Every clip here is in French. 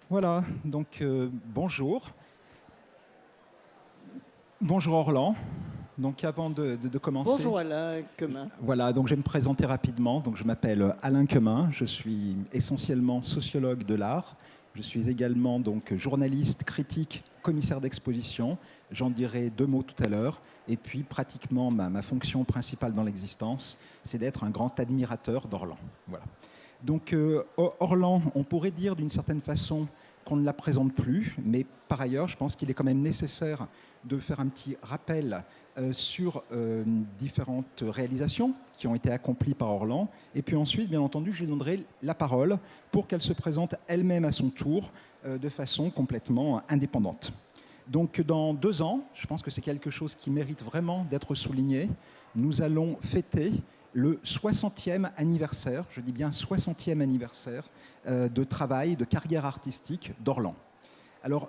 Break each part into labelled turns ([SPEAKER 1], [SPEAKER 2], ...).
[SPEAKER 1] Voilà, donc bonjour. Bonjour Orlan. Donc avant de commencer,
[SPEAKER 2] Bonjour Alain Quemin.
[SPEAKER 1] voilà, donc je vais me présenter rapidement. Donc je m'appelle Alain Quemin, je suis essentiellement sociologue de l'art. Je suis également donc journaliste, critique, commissaire d'exposition. J'en dirai deux mots tout à l'heure. Et puis pratiquement ma fonction principale dans l'existence, c'est d'être un grand admirateur d'Orlan. Voilà. Donc Orlan, on pourrait dire d'une certaine façon qu'on ne la présente plus, mais par ailleurs, je pense qu'il est quand même nécessaire de faire un petit rappel sur différentes réalisations qui ont été accomplies par Orlan. Et puis ensuite, bien entendu, je lui donnerai la parole pour qu'elle se présente elle-même à son tour de façon complètement indépendante. Donc dans 2 ans, je pense que c'est quelque chose qui mérite vraiment d'être souligné, nous allons fêter le 60e anniversaire, je dis bien 60e anniversaire, de travail, de carrière artistique d'Orlan. Alors,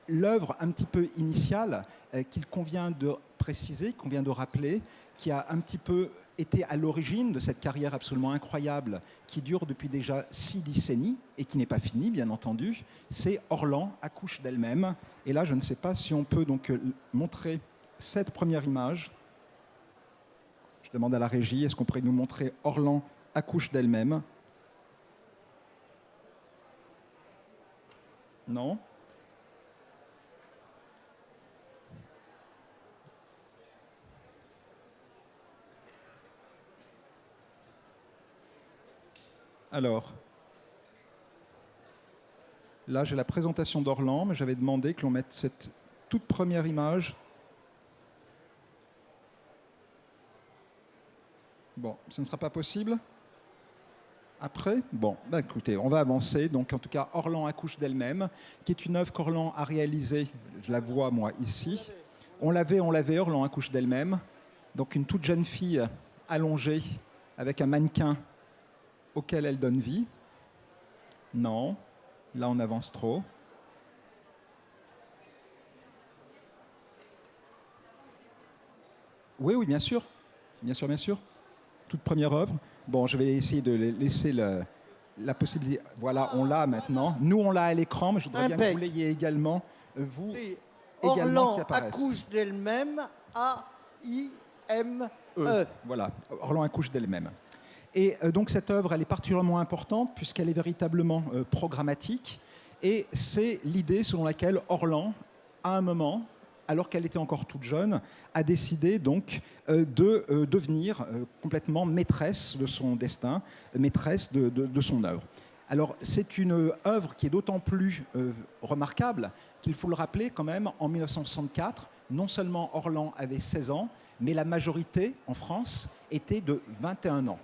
[SPEAKER 1] l'œuvre un petit peu initiale qu'il convient de préciser, qu'on vient de rappeler, qui a un petit peu été à l'origine de cette carrière absolument incroyable qui dure depuis déjà 6 décennies et qui n'est pas finie, bien entendu, c'est Orlan accouche d'elle-même. Et là, je ne sais pas si on peut donc montrer cette première image. Je demande à la régie, est-ce qu'on pourrait nous montrer Orlan accouche d'elle-même? Non? Alors, là j'ai la présentation d'Orlan, mais j'avais demandé que l'on mette cette toute première image. Bon, ce ne sera pas possible. Après, bon, bah écoutez, on va avancer. Donc, en tout cas, Orlan accouche d'elle-même, qui est une œuvre qu'Orlan a réalisée. Je la vois moi ici. On l'avait. Orlan accouche d'elle-même. Donc, une toute jeune fille allongée avec un mannequin auquel elle donne vie. Non, là on avance trop. Oui, oui, bien sûr. Bien sûr, bien sûr. Toute première œuvre. Bon, je vais essayer de laisser la possibilité. Voilà, on l'a maintenant. Nous, on l'a à l'écran, mais je voudrais bien que vous l'ayez également, vous
[SPEAKER 2] C'est
[SPEAKER 1] également, qui
[SPEAKER 2] Orlan
[SPEAKER 1] apparaisse.
[SPEAKER 2] accouche d'elle-même, A-I-M-E.
[SPEAKER 1] Voilà, Orlan accouche d'elle-même. Et donc cette œuvre, elle est particulièrement importante puisqu'elle est véritablement programmatique. Et c'est l'idée selon laquelle Orlan, à un moment, alors qu'elle était encore toute jeune, a décidé donc de devenir complètement maîtresse de son destin, maîtresse de son œuvre. Alors c'est une œuvre qui est d'autant plus remarquable qu'il faut le rappeler quand même, en 1964, non seulement Orlan avait 16 ans, mais la majorité en France était de 21 ans.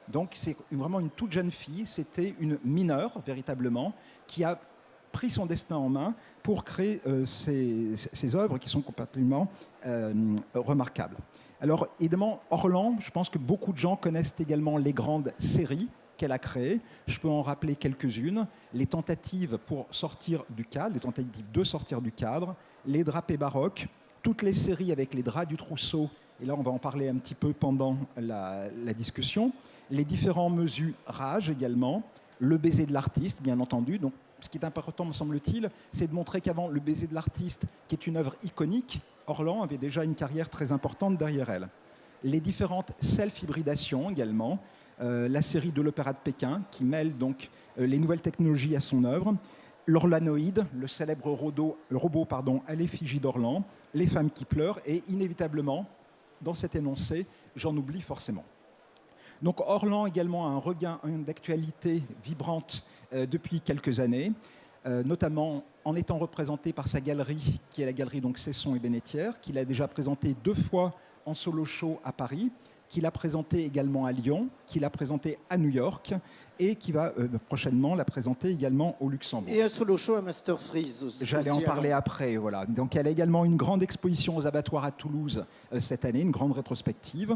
[SPEAKER 1] Donc c'est vraiment une toute jeune fille, c'était une mineure véritablement, qui a pris son destin en main pour créer ces œuvres qui sont complètement remarquables. Alors évidemment, Orlan, je pense que beaucoup de gens connaissent également les grandes séries qu'elle a créées. Je peux en rappeler quelques-unes. Les tentatives pour sortir du cadre, les tentatives de sortir du cadre, les drapés baroques, toutes les séries avec les draps du trousseau, et là on va en parler un petit peu pendant la discussion, les différents mesurages également, le baiser de l'artiste, bien entendu. Donc, ce qui est important, me semble-t-il, c'est de montrer qu'avant le baiser de l'artiste, qui est une œuvre iconique, Orlan avait déjà une carrière très importante derrière elle. Les différentes self-hybridations également, la série de l'Opéra de Pékin, qui mêle donc les nouvelles technologies à son œuvre, l'Orlanoïde, le célèbre robot à l'effigie d'Orlan, les femmes qui pleurent, et inévitablement, dans cet énoncé, j'en oublie forcément. Donc Orlan également a un regain d'actualité vibrante depuis quelques années, notamment en étant représenté par sa galerie, qui est la galerie donc Cesson et Bénétière, qu'il a déjà présenté 2 fois en solo show à Paris, qu'il a présenté également à Lyon, qu'il a présenté à New York, et qui va prochainement la présenter également au Luxembourg.
[SPEAKER 2] Et un solo show à Master Freeze aussi.
[SPEAKER 1] J'allais en parler après, voilà. Donc elle a également une grande exposition aux abattoirs à Toulouse cette année, une grande rétrospective.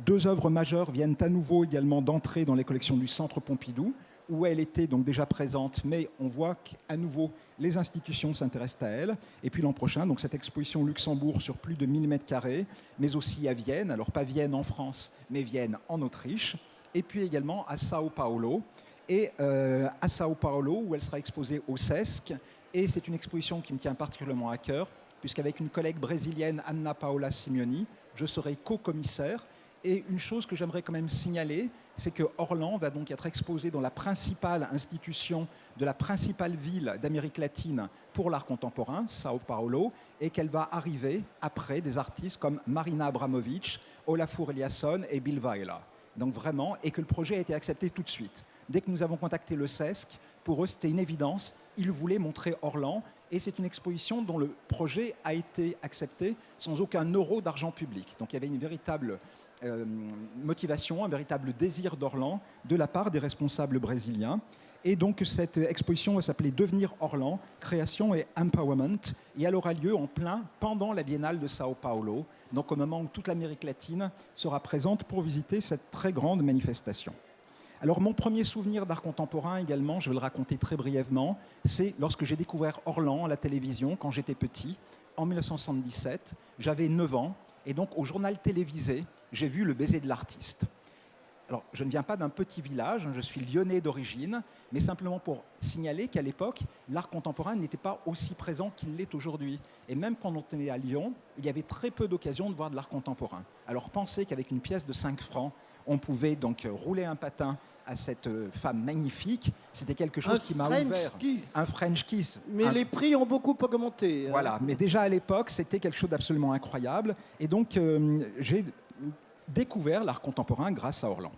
[SPEAKER 1] 2 œuvres majeures viennent à nouveau également d'entrer dans les collections du Centre Pompidou, où elle était donc déjà présente, mais on voit qu'à nouveau les institutions s'intéressent à elle. Et puis l'an prochain, donc cette exposition au Luxembourg sur plus de 1000 m², mais aussi à Vienne, alors pas Vienne en France, mais Vienne en Autriche, et puis également à Sao Paulo. et à Sao Paulo, où elle sera exposée au CESC. Et c'est une exposition qui me tient particulièrement à cœur, puisqu'avec une collègue brésilienne, Anna Paola Simeoni, je serai co-commissaire. Et une chose que j'aimerais quand même signaler, c'est que Orlan va donc être exposé dans la principale institution de la principale ville d'Amérique latine pour l'art contemporain, Sao Paulo, et qu'elle va arriver après des artistes comme Marina Abramovic, Olafur Eliasson et Bill Vaila. Donc vraiment, et que le projet a été accepté tout de suite. Dès que nous avons contacté le CESC, pour eux c'était une évidence, ils voulaient montrer Orlan, et c'est une exposition dont le projet a été accepté sans aucun euro d'argent public. Donc il y avait une véritable motivation, un véritable désir d'Orlan de la part des responsables brésiliens. Et donc cette exposition va s'appeler Devenir Orlan, création et empowerment, et elle aura lieu en plein pendant la Biennale de Sao Paulo, donc au moment où toute l'Amérique latine sera présente pour visiter cette très grande manifestation. Alors mon premier souvenir d'art contemporain également, je vais le raconter très brièvement, c'est lorsque j'ai découvert Orlan à la télévision quand j'étais petit, en 1977, j'avais 9 ans, et donc au journal télévisé, j'ai vu Le baiser de l'artiste. Alors, je ne viens pas d'un petit village, je suis lyonnais d'origine, mais simplement pour signaler qu'à l'époque, l'art contemporain n'était pas aussi présent qu'il l'est aujourd'hui. Et même quand on était à Lyon, il y avait très peu d'occasions de voir de l'art contemporain. Alors, pensez qu'avec une pièce de 5 francs, on pouvait donc rouler un patin à cette femme magnifique. C'était quelque chose qui m'a ouvert. Un French kiss.
[SPEAKER 2] Mais les prix ont beaucoup augmenté.
[SPEAKER 1] Voilà, mais déjà à l'époque, c'était quelque chose d'absolument incroyable. Et donc, j'ai découvert l'art contemporain grâce à Orlan.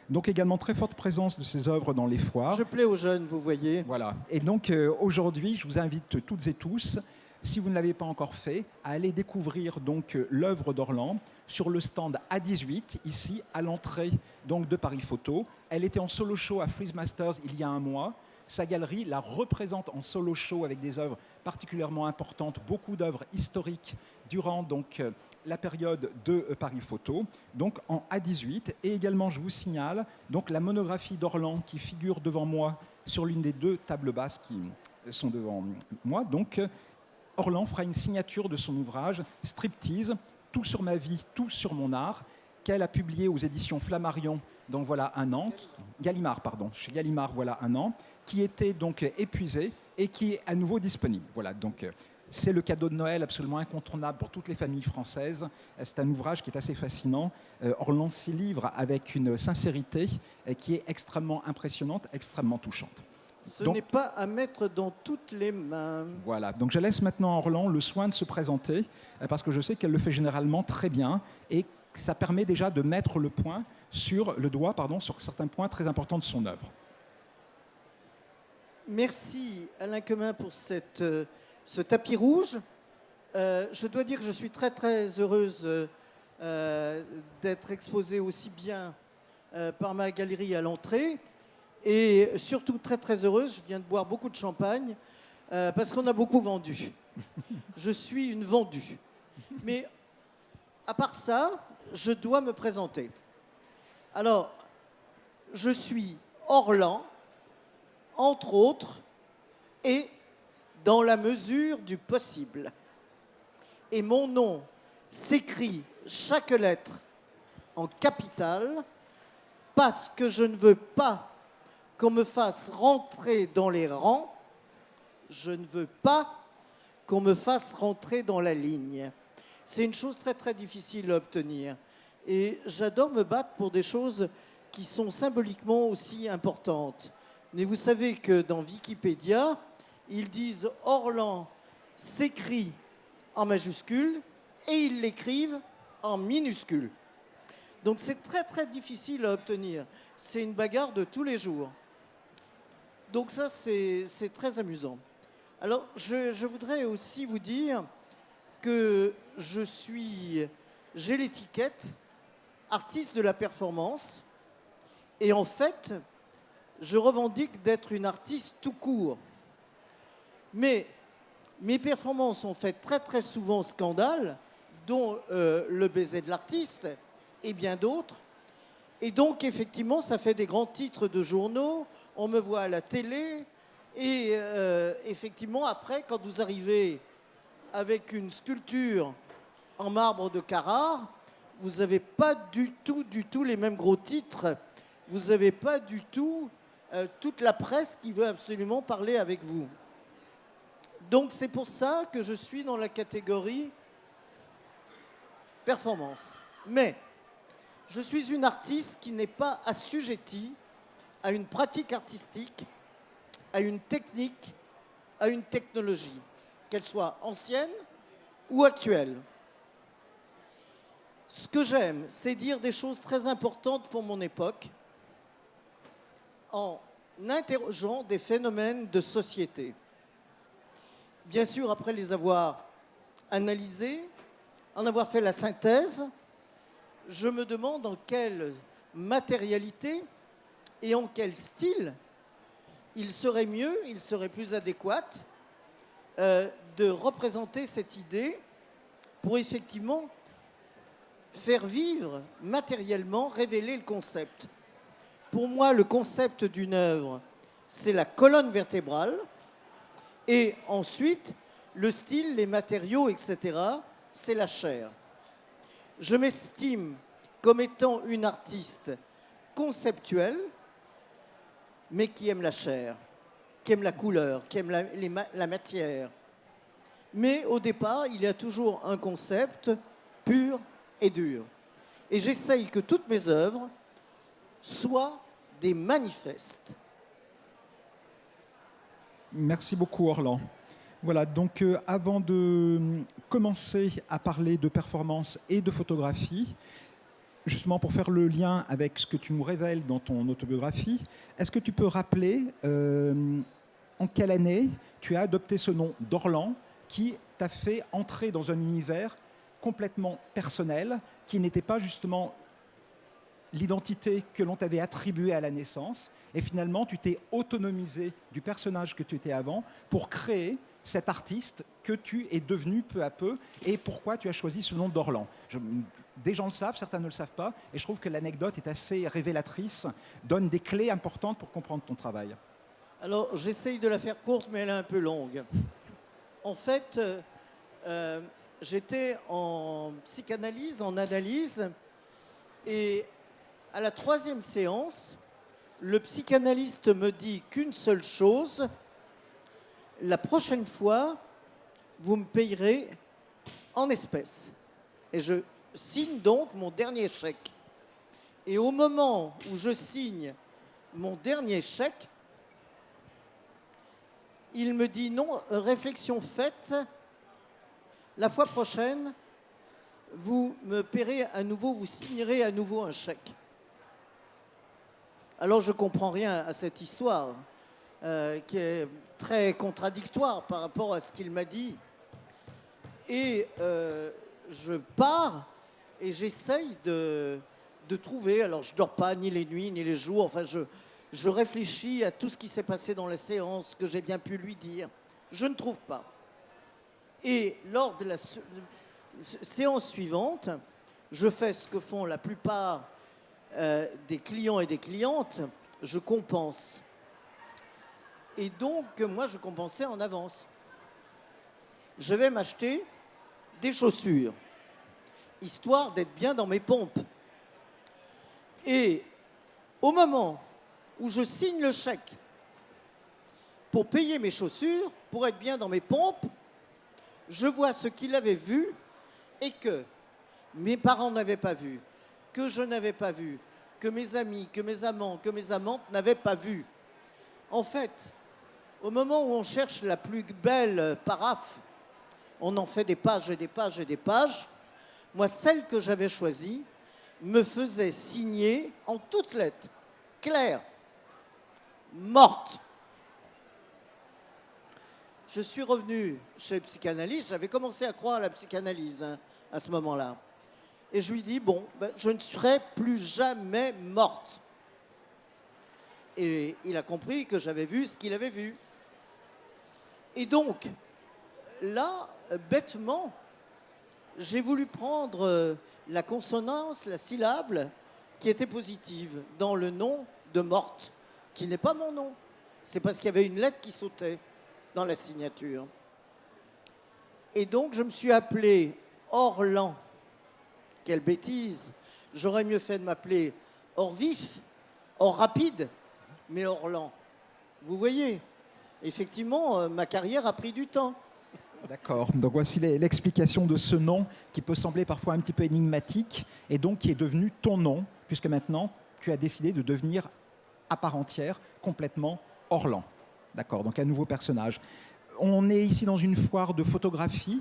[SPEAKER 1] Donc également très forte présence de ses œuvres dans les foires.
[SPEAKER 2] Je plais aux jeunes, vous voyez.
[SPEAKER 1] Voilà. Et donc aujourd'hui, je vous invite toutes et tous, si vous ne l'avez pas encore fait, à aller découvrir donc l'œuvre d'Orlan sur le stand A18, ici, à l'entrée donc de Paris Photo. Elle était en solo show à Freeze Masters il y a un mois. Sa galerie la représente en solo show avec des œuvres particulièrement importantes, beaucoup d'œuvres historiques durant donc la période de Paris Photo, donc en A18. Et également, je vous signale donc la monographie d'Orlan qui figure devant moi sur l'une des 2 tables basses qui sont devant moi. Donc, Orlan fera une signature de son ouvrage Striptease, tout sur ma vie, tout sur mon art, qu'elle a publié aux éditions Flammarion, donc voilà un an, Gallimard, pardon, chez Gallimard, voilà un an, qui était donc épuisé et qui est à nouveau disponible. Voilà, donc c'est le cadeau de Noël absolument incontournable pour toutes les familles françaises. C'est un ouvrage qui est assez fascinant. Orlan s'y livre avec une sincérité qui est extrêmement impressionnante, extrêmement touchante.
[SPEAKER 2] Ce n'est pas à mettre dans toutes les mains.
[SPEAKER 1] Voilà, donc je laisse maintenant à Orlan le soin de se présenter, parce que je sais qu'elle le fait généralement très bien, et ça permet déjà de mettre le doigt sur certains points très importants de son œuvre.
[SPEAKER 2] Merci Alain Quemin pour ce tapis rouge. Je dois dire que je suis très très heureuse d'être exposée aussi bien par ma galerie à l'entrée, et surtout très très heureuse, je viens de boire beaucoup de champagne parce qu'on a beaucoup vendu. Je suis une vendue. Mais à part ça, je dois me présenter. Alors, je suis Orlan, entre autres, et dans la mesure du possible. Et mon nom s'écrit chaque lettre en capitale parce que je ne veux pas qu'on me fasse rentrer dans les rangs, je ne veux pas qu'on me fasse rentrer dans la ligne. C'est une chose très très difficile à obtenir. Et j'adore me battre pour des choses qui sont symboliquement aussi importantes. Mais vous savez que dans Wikipédia, ils disent Orlan s'écrit en majuscule et ils l'écrivent en minuscule. Donc c'est très très difficile à obtenir. C'est une bagarre de tous les jours. Donc ça, c'est très amusant. Alors, je voudrais aussi vous dire que j'ai l'étiquette artiste de la performance. Et en fait, je revendique d'être une artiste tout court. Mais mes performances ont fait très très souvent scandale, dont Le baiser de l'artiste et bien d'autres. Et donc, effectivement, ça fait des grands titres de journaux. On me voit à la télé. Et effectivement, après, quand vous arrivez avec une sculpture en marbre de Carrare, vous n'avez pas du tout les mêmes gros titres. Vous n'avez pas du tout toute la presse qui veut absolument parler avec vous. Donc c'est pour ça que je suis dans la catégorie performance. Mais je suis une artiste qui n'est pas assujettie à une pratique artistique, à une technique, à une technologie, qu'elle soit ancienne ou actuelle. Ce que j'aime, c'est dire des choses très importantes pour mon époque en interrogeant des phénomènes de société. Bien sûr, après les avoir analysés, en avoir fait la synthèse, je me demande en quelle matérialité et en quel style il serait mieux, il serait plus adéquat de représenter cette idée pour effectivement faire vivre matériellement, révéler le concept. Pour moi, le concept d'une œuvre, c'est la colonne vertébrale, et ensuite, le style, les matériaux, etc., c'est la chair. Je m'estime comme étant une artiste conceptuelle, mais qui aime la chair, qui aime la couleur, qui aime la matière. Mais au départ, il y a toujours un concept pur et dur. Et j'essaye que toutes mes œuvres soient des manifestes.
[SPEAKER 1] Merci beaucoup, Orlan. Voilà, donc avant de commencer à parler de performance et de photographie, justement pour faire le lien avec ce que tu nous révèles dans ton autobiographie, est-ce que tu peux rappeler en quelle année tu as adopté ce nom d'Orlan qui t'a fait entrer dans un univers complètement personnel, qui n'était pas justement l'identité que l'on t'avait attribuée à la naissance, et finalement tu t'es autonomisé du personnage que tu étais avant pour créer cet artiste que tu es devenu peu à peu, et pourquoi tu as choisi ce nom d'Orlan. Des gens le savent, certains ne le savent pas, et je trouve que l'anecdote est assez révélatrice, donne des clés importantes pour comprendre ton travail.
[SPEAKER 2] Alors, j'essaye de la faire courte, mais elle est un peu longue. En fait, j'étais en psychanalyse, en analyse, et à la 3e séance, le psychanalyste me dit qu'une seule chose: la prochaine fois, vous me payerez en espèces. Et je signe donc mon dernier chèque. Et au moment où je signe mon dernier chèque, il me dit: non, réflexion faite, la fois prochaine, vous me paierez à nouveau, vous signerez à nouveau un chèque. Alors je ne comprends rien à cette histoire, qui est très contradictoire par rapport à ce qu'il m'a dit. Et je pars et j'essaye de trouver, alors je ne dors pas ni les nuits ni les jours, enfin je réfléchis à tout ce qui s'est passé dans la séance, que j'ai bien pu lui dire. Je ne trouve pas. Et lors de la séance suivante, je fais ce que font la plupart des clients et des clientes, je compense. Et donc, moi, je compensais en avance. Je vais m'acheter des chaussures, histoire d'être bien dans mes pompes. Et au moment où je signe le chèque pour payer mes chaussures, pour être bien dans mes pompes, je vois ce qu'il avait vu et que mes parents n'avaient pas vu, que je n'avais pas vu, que mes amis, que mes amants, que mes amantes n'avaient pas vu. En fait, au moment où on cherche la plus belle paraphe, on en fait des pages et des pages et des pages. Moi, celle que j'avais choisie me faisait signer en toutes lettres, claires, morte. Je suis revenu chez le psychanalyste, j'avais commencé à croire à la psychanalyse à ce moment-là. Et je lui dis, bon, je ne serai plus jamais morte. Et il a compris que j'avais vu ce qu'il avait vu. Et donc, là, bêtement, j'ai voulu prendre la consonance, la syllabe qui était positive dans le nom de morte, qui n'est pas mon nom. C'est parce qu'il y avait une lettre qui sautait dans la signature. Et donc, je me suis appelé Orlan. Quelle bêtise! J'aurais mieux fait de m'appeler Or Vif, Or Rapide. mais Orlan. Vous voyez, effectivement, ma carrière a pris du temps.
[SPEAKER 1] D'accord. Donc voici l'explication de ce nom qui peut sembler parfois un petit peu énigmatique et donc qui est devenu ton nom, puisque maintenant tu as décidé de devenir à part entière, complètement Orlan. D'accord, donc un nouveau personnage. On est ici dans une foire de photographie.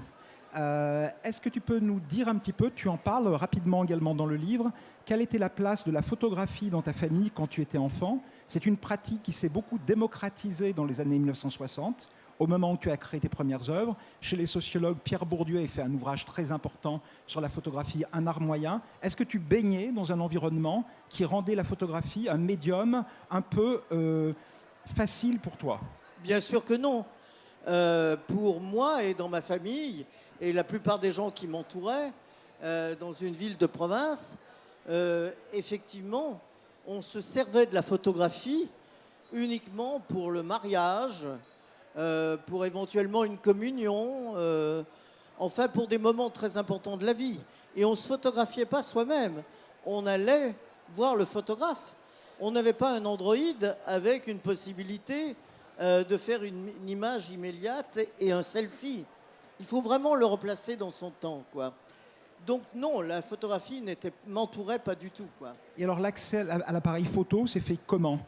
[SPEAKER 1] Est-ce que tu peux nous dire un petit peu, tu en parles rapidement également dans le livre, quelle était la place de la photographie dans ta famille quand tu étais enfant? C'est une pratique qui s'est beaucoup démocratisée dans les années 1960, au moment où tu as créé tes premières œuvres. Chez les sociologues, Pierre Bourdieu a fait un ouvrage très important sur la photographie, un art moyen. Est-ce que tu baignais dans un environnement qui rendait la photographie un médium un peu facile pour toi?
[SPEAKER 2] Bien sûr que non. Pour moi et dans ma famille, et la plupart des gens qui m'entouraient, dans une ville de province, effectivement, on se servait de la photographie uniquement pour le mariage, pour éventuellement une communion, enfin pour des moments très importants de la vie. Et on ne se photographiait pas soi-même, on allait voir le photographe. On n'avait pas un Android avec une possibilité de faire une image immédiate et un selfie. Il faut vraiment le replacer dans son temps, quoi. Donc non, la photographie m'entourait pas du tout, quoi.
[SPEAKER 1] Et alors l'accès à l'appareil photo s'est fait comment?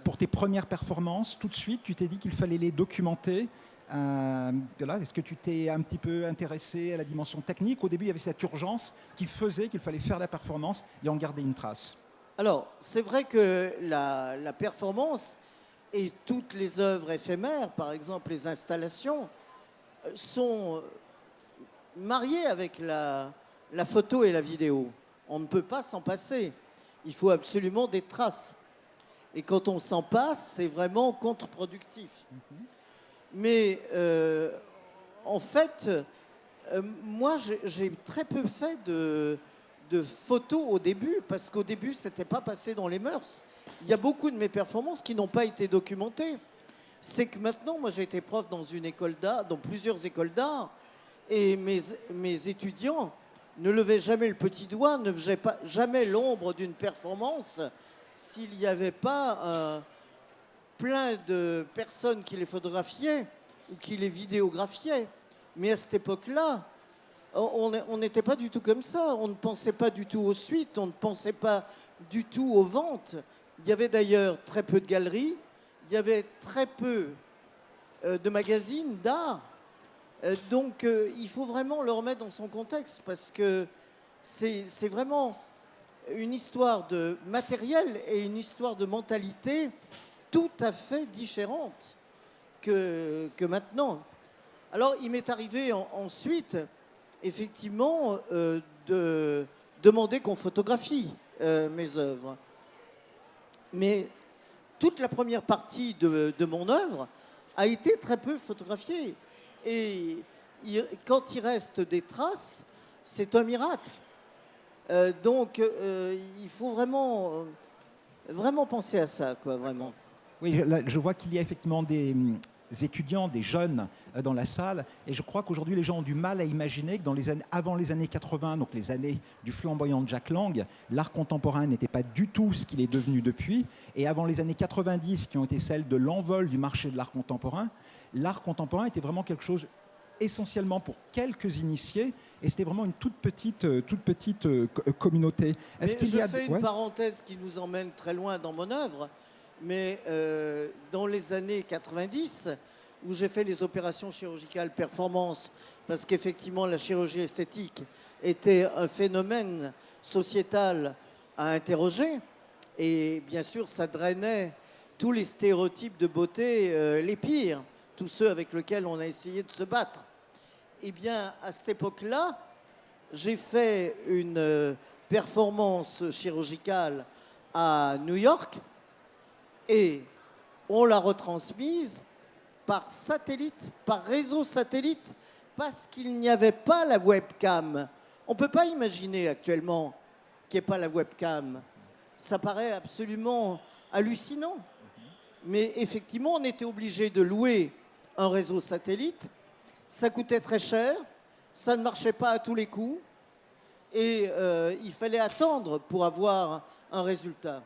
[SPEAKER 1] Pour tes premières performances, tout de suite, tu t'es dit qu'il fallait les documenter. Est-ce que tu t'es un petit peu intéressé à la dimension technique? Au début, il y avait cette urgence qui faisait qu'il fallait faire la performance et en garder une trace.
[SPEAKER 2] Alors, c'est vrai que la performance et toutes les œuvres éphémères, par exemple les installations, sont mariées avec la photo et la vidéo. On ne peut pas s'en passer. Il faut absolument des traces. Et quand on s'en passe, c'est vraiment contre-productif. Mais en fait, moi, j'ai très peu fait de photos au début, parce qu'au début, ce n'était pas passé dans les mœurs. Il y a beaucoup de mes performances qui n'ont pas été documentées. C'est que maintenant, moi, j'ai été prof dans une école d'art, dans plusieurs écoles d'art, et mes étudiants ne levaient jamais le petit doigt, ne faisaient pas, jamais l'ombre d'une performance s'il n'y avait pas plein de personnes qui les photographiaient ou qui les vidéographiaient. Mais à cette époque-là, on n'était pas du tout comme ça. On ne pensait pas du tout aux suites, on ne pensait pas du tout aux ventes. Il y avait d'ailleurs très peu de galeries, il y avait très peu de magazines d'art. Donc il faut vraiment le remettre dans son contexte, parce que c'est vraiment une histoire de matériel et une histoire de mentalité tout à fait différente que maintenant. Alors il m'est arrivé ensuite, effectivement, de demander qu'on photographie mes œuvres. Mais toute la première partie de mon œuvre a été très peu photographiée. Et quand il reste des traces, c'est un miracle. Donc, il faut vraiment, vraiment penser à ça, quoi, vraiment.
[SPEAKER 1] Oui, là, je vois qu'il y a effectivement des étudiants, des jeunes dans la salle, et je crois qu'aujourd'hui les gens ont du mal à imaginer que avant les années 80, donc les années du flamboyant Jack Lang, l'art contemporain n'était pas du tout ce qu'il est devenu depuis, et avant les années 90 qui ont été celles de l'envol du marché de l'art contemporain était vraiment quelque chose essentiellement pour quelques initiés, et c'était vraiment une toute petite communauté.
[SPEAKER 2] Je fais une parenthèse qui nous emmène très loin dans mon œuvre, mais dans les années 90, où j'ai fait les opérations chirurgicales performance, parce qu'effectivement la chirurgie esthétique était un phénomène sociétal à interroger, et bien sûr ça drainait tous les stéréotypes de beauté les pires, tous ceux avec lesquels on a essayé de se battre. Eh bien, à cette époque-là, j'ai fait une performance chirurgicale à New York et on l'a retransmise par satellite, par réseau satellite, parce qu'il n'y avait pas la webcam. On ne peut pas imaginer actuellement qu'il n'y ait pas la webcam. Ça paraît absolument hallucinant. Mais effectivement, on était obligé de louer un réseau satellite. Ça coûtait très cher, ça ne marchait pas à tous les coups, et il fallait attendre pour avoir un résultat.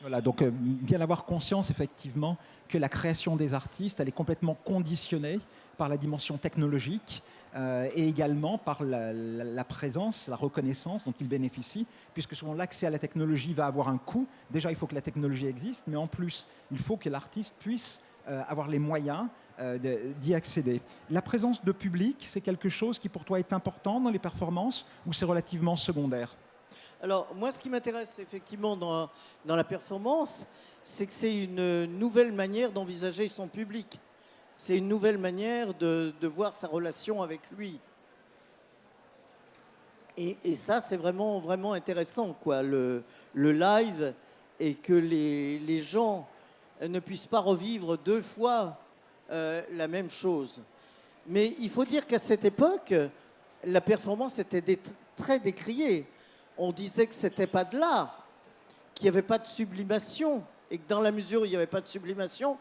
[SPEAKER 1] Voilà, donc bien avoir conscience effectivement que la création des artistes, elle est complètement conditionnée par la dimension technologique et également par la présence, la reconnaissance dont ils bénéficient, puisque souvent l'accès à la technologie va avoir un coût. Déjà, il faut que la technologie existe, mais en plus, il faut que l'artiste puisse avoir les moyens d'y accéder. La présence de public, c'est quelque chose qui pour toi est important dans les performances ou c'est relativement secondaire?
[SPEAKER 2] Alors, moi, ce qui m'intéresse effectivement dans la performance, c'est que c'est une nouvelle manière d'envisager son public. C'est une nouvelle manière de voir sa relation avec lui. Et ça, c'est vraiment, vraiment intéressant, quoi, le live, et que les gens ne puissent pas revivre deux fois la même chose. Mais il faut dire qu'à cette époque, la performance était très décriée. On disait que c'était pas de l'art, qu'il n'y avait pas de sublimation, et que dans la mesure où il n'y avait pas de sublimation,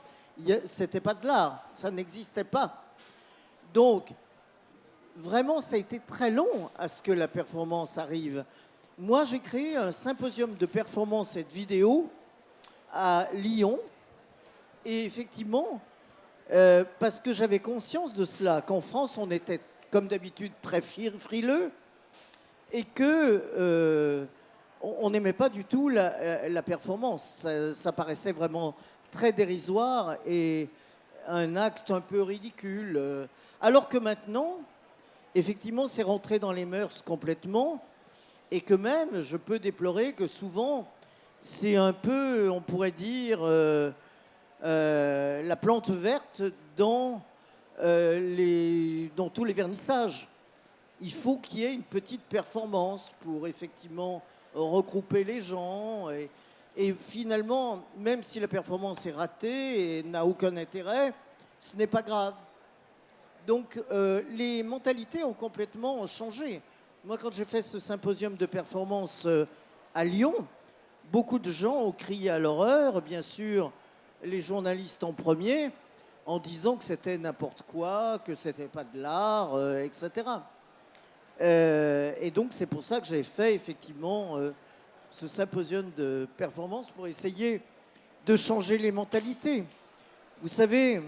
[SPEAKER 2] c'était pas de l'art, ça n'existait pas. Donc, vraiment, ça a été très long à ce que la performance arrive. Moi, j'ai créé un symposium de performance et de vidéo à Lyon, et effectivement, parce que j'avais conscience de cela, qu'en France, on était, comme d'habitude, très frileux, et que on n'aimait pas du tout la performance. Ça paraissait vraiment très dérisoire et un acte un peu ridicule. Alors que maintenant, effectivement, c'est rentré dans les mœurs complètement, et que même, je peux déplorer que souvent, c'est un peu, on pourrait dire, la plante verte dans tous les vernissages. Il faut qu'il y ait une petite performance pour effectivement regrouper les gens. Et finalement, même si la performance est ratée et n'a aucun intérêt, ce n'est pas grave. Donc les mentalités ont complètement changé. Moi, quand j'ai fait ce symposium de performance à Lyon, beaucoup de gens ont crié à l'horreur, bien sûr, les journalistes en premier, en disant que c'était n'importe quoi, que c'était pas de l'art, etc. Et donc, c'est pour ça que j'ai fait effectivement ce symposium de performance pour essayer de changer les mentalités. Vous savez,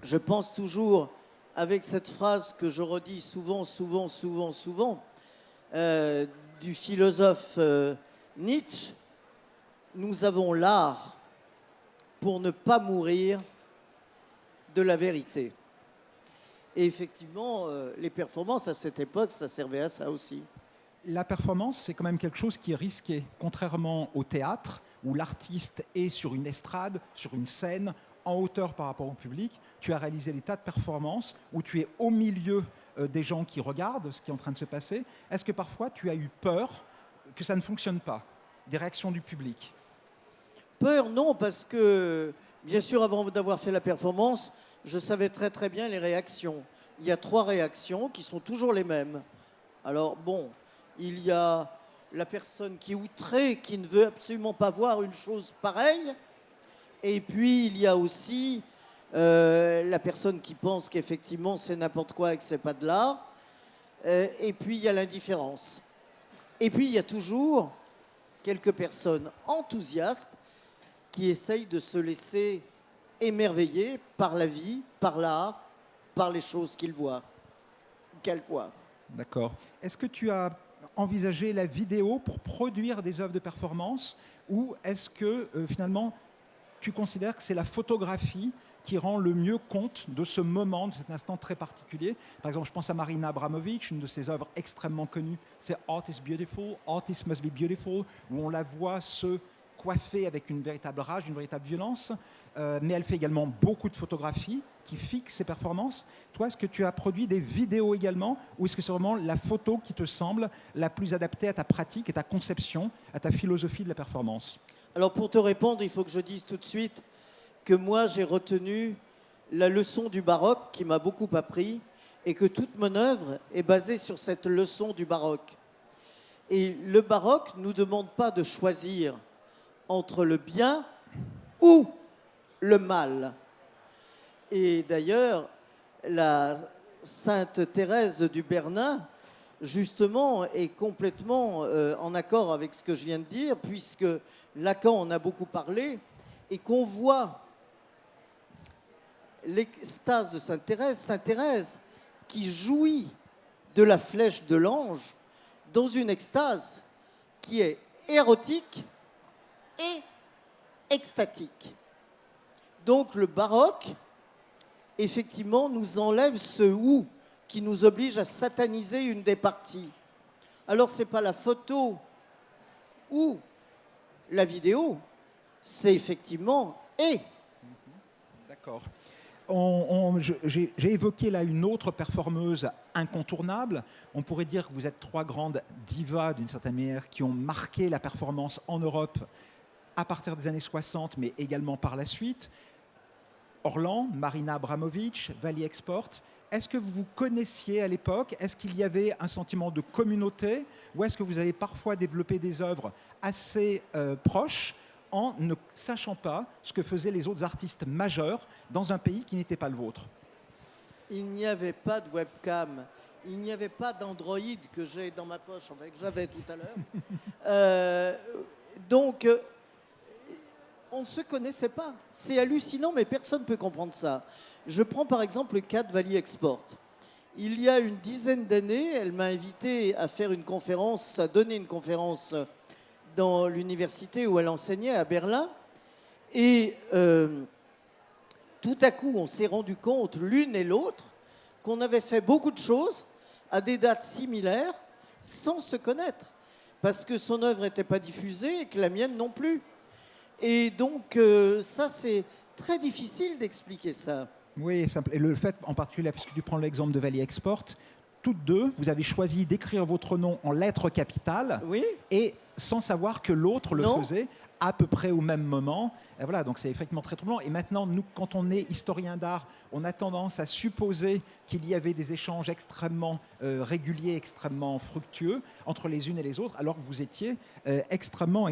[SPEAKER 2] je pense toujours avec cette phrase que je redis souvent, du philosophe Nietzsche, nous avons l'art pour ne pas mourir de la vérité. Et effectivement, les performances à cette époque, ça servait à ça aussi.
[SPEAKER 1] La performance, c'est quand même quelque chose qui est risqué, contrairement au théâtre, où l'artiste est sur une estrade, sur une scène, en hauteur par rapport au public. Tu as réalisé des tas de performances où tu es au milieu des gens qui regardent ce qui est en train de se passer. Est-ce que parfois tu as eu peur que ça ne fonctionne pas, des réactions du public?
[SPEAKER 2] Peur, non, parce que, bien sûr, avant d'avoir fait la performance, je savais très très bien les réactions. Il y a 3 réactions qui sont toujours les mêmes. Alors bon, il y a la personne qui est outrée, qui ne veut absolument pas voir une chose pareille. Et puis il y a aussi la personne qui pense qu'effectivement c'est n'importe quoi et que c'est pas de l'art. Et puis il y a l'indifférence. Et puis il y a toujours quelques personnes enthousiastes qui essayent de se laisser émerveillés par la vie, par l'art, par les choses qu'ils voient, qu'elles voient.
[SPEAKER 1] D'accord. Est-ce que tu as envisagé la vidéo pour produire des œuvres de performance ou est-ce que finalement tu considères que c'est la photographie qui rend le mieux compte de ce moment, de cet instant très particulier? Par exemple, je pense à Marina Abramovic, une de ses œuvres extrêmement connues, c'est Art is Beautiful, Artist Must Be Beautiful, où on la voit se coiffée avec une véritable rage, une véritable violence. Mais elle fait également beaucoup de photographies qui fixent ses performances. Toi, est-ce que tu as produit des vidéos également ou est-ce que c'est vraiment la photo qui te semble la plus adaptée à ta pratique, à ta conception, à ta philosophie de la performance?
[SPEAKER 2] Alors pour te répondre, il faut que je dise tout de suite que moi j'ai retenu la leçon du baroque qui m'a beaucoup appris et que toute mon œuvre est basée sur cette leçon du baroque. Et le baroque ne nous demande pas de choisir entre le bien ou le mal. Et d'ailleurs, la sainte Thérèse du Bernin justement, est complètement en accord avec ce que je viens de dire, puisque Lacan en a beaucoup parlé, et qu'on voit l'extase de Sainte Thérèse, qui jouit de la flèche de l'ange dans une extase qui est érotique et extatique. Donc le baroque, effectivement, nous enlève ce « ou » qui nous oblige à sataniser une des parties. Alors, ce n'est pas la photo ou la vidéo, c'est effectivement « et ».
[SPEAKER 1] D'accord. J'ai évoqué là une autre performeuse incontournable. On pourrait dire que vous êtes trois grandes divas, d'une certaine manière, qui ont marqué la performance en Europe à partir des années 60, mais également par la suite. Orlan, Marina Abramovic, Valley Export. Est-ce que vous vous connaissiez à l'époque? Est-ce qu'il y avait un sentiment de communauté? Ou est-ce que vous avez parfois développé des œuvres assez proches en ne sachant pas ce que faisaient les autres artistes majeurs dans un pays qui n'était pas le vôtre?
[SPEAKER 2] Il n'y avait pas de webcam, il n'y avait pas d'Android que j'ai dans ma poche, enfin que j'avais tout à l'heure. Donc, on ne se connaissait pas. C'est hallucinant, mais personne ne peut comprendre ça. Je prends par exemple le cas de Valley Export. Il y a une dizaine d'années, elle m'a invité à faire une conférence, à donner une conférence dans l'université où elle enseignait à Berlin. Et tout à coup, on s'est rendu compte, l'une et l'autre, qu'on avait fait beaucoup de choses à des dates similaires sans se connaître. Parce que son œuvre n'était pas diffusée et que la mienne non plus. Et donc, ça, c'est très difficile d'expliquer ça.
[SPEAKER 1] Oui, et le fait en particulier, puisque tu prends l'exemple de Valley Export, toutes deux, vous avez choisi d'écrire votre nom en lettres capitales,
[SPEAKER 2] oui,
[SPEAKER 1] et sans savoir que l'autre le
[SPEAKER 2] non.
[SPEAKER 1] faisait à peu près au même moment. Et voilà, donc c'est effectivement très troublant. Et maintenant, nous, quand on est historien d'art, on a tendance à supposer qu'il y avait des échanges extrêmement réguliers, extrêmement fructueux entre les unes et les autres, alors que vous étiez extrêmement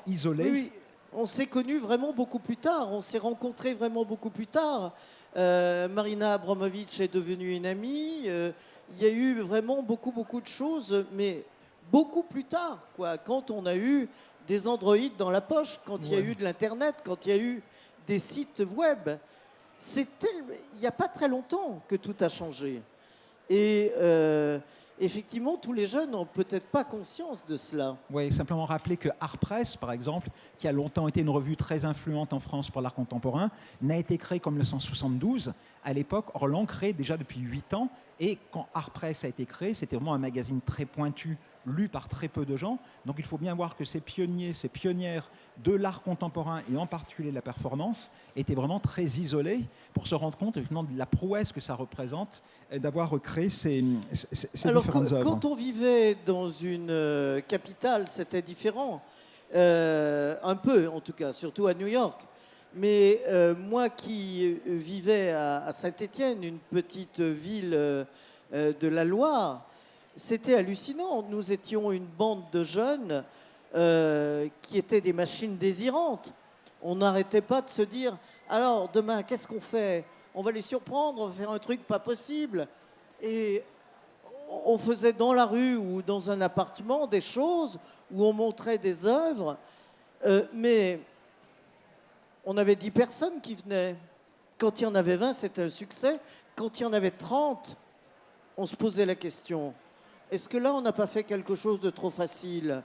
[SPEAKER 1] isolés.
[SPEAKER 2] Oui, on s'est connus vraiment beaucoup plus tard, on s'est rencontrés vraiment beaucoup plus tard. Marina Abramovic est devenue une amie. Il y a eu vraiment beaucoup de choses, mais beaucoup plus tard, quoi, quand on a eu des androïdes dans la poche, quand il y a eu de l'Internet, quand il y a eu des sites web. Il n'y a pas très longtemps que tout a changé. Et effectivement, tous les jeunes n'ont peut-être pas conscience de cela.
[SPEAKER 1] Oui, simplement rappeler que Art Press, par exemple, qui a longtemps été une revue très influente en France pour l'art contemporain, n'a été créée qu'en 1972. À l'époque, Orlan créé déjà depuis 8 ans. Et quand Art Press a été créé, c'était vraiment un magazine très pointu, lu par très peu de gens. Donc il faut bien voir que ces pionniers, ces pionnières de l'art contemporain, et en particulier de la performance, étaient vraiment très isolés pour se rendre compte de la prouesse que ça représente d'avoir créé ces différentes œuvres.
[SPEAKER 2] Quand on vivait dans une capitale, c'était différent. Un peu, en tout cas, surtout à New York. Mais moi qui vivais à Saint-Étienne, une petite ville de la Loire, c'était hallucinant. Nous étions une bande de jeunes qui étaient des machines désirantes. On n'arrêtait pas de se dire « Alors, demain, qu'est-ce qu'on fait? On va les surprendre, on va faire un truc pas possible. » Et on faisait dans la rue ou dans un appartement des choses où on montrait des œuvres, mais on avait 10 personnes qui venaient. Quand il y en avait 20, c'était un succès. Quand il y en avait 30, on se posait la question, est-ce que là, on n'a pas fait quelque chose de trop facile?